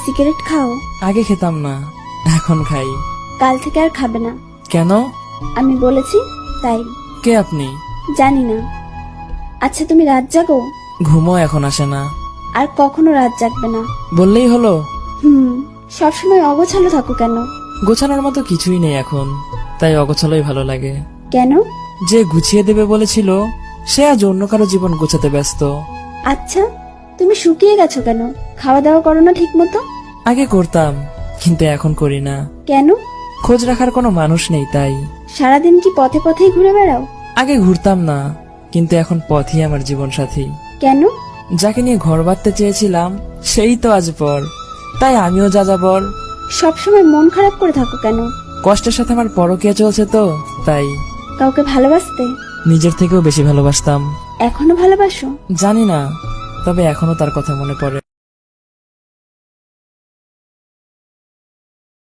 Cigarette খাও? আগে খেতাম না, এখন খাই। কাল থেকে আর খাবে না। কেন? আমি বলেছি তাই। কে আপনি? জানি না। আচ্ছা, তুমি রাত জাগো? ঘুমও এখন আসে না। আর কখনো রাত জাগবে না। বললেই হলো। সবসময় অগোছালো থাকো কেন? গোছানোর মতো কিছুই নেই এখন, তাই অগোছালোই ভালো লাগে। কেন? যে গুছিয়ে দেবে বলেছিল সে আজ অন্য কারো জীবন গোছাতে ব্যস্ত। আচ্ছা, তুমি শুকিয়ে গেছো কেন? খাওয়া দাওয়া করো না ঠিক মতো? আগে করতাম, কিন্তু এখন করি না। কেন? খোঁজ রাখার কোনো মানুষ নেই তাই। সারাদিন কি পথে পথেই ঘুরে বেড়াও? আগে ঘুরতাম না, কিন্তু এখন পথই আমার জীবন সাথী। কেন? যাকে নিয়ে ঘর বাঁধতে চেয়েছিলাম সেই তো আজ পর, তাই আমিও যা যাবর। সবসময় মন খারাপ করে থাকো কেন? কষ্টের সাথে আমার পরকীয়া চলছে তো তাই। কাউকে ভালোবাসতে? নিজের থেকেও বেশি ভালোবাসতাম। এখনো ভালোবাসো? জানি না, তবে এখনো তার কথা মনে পড়ে।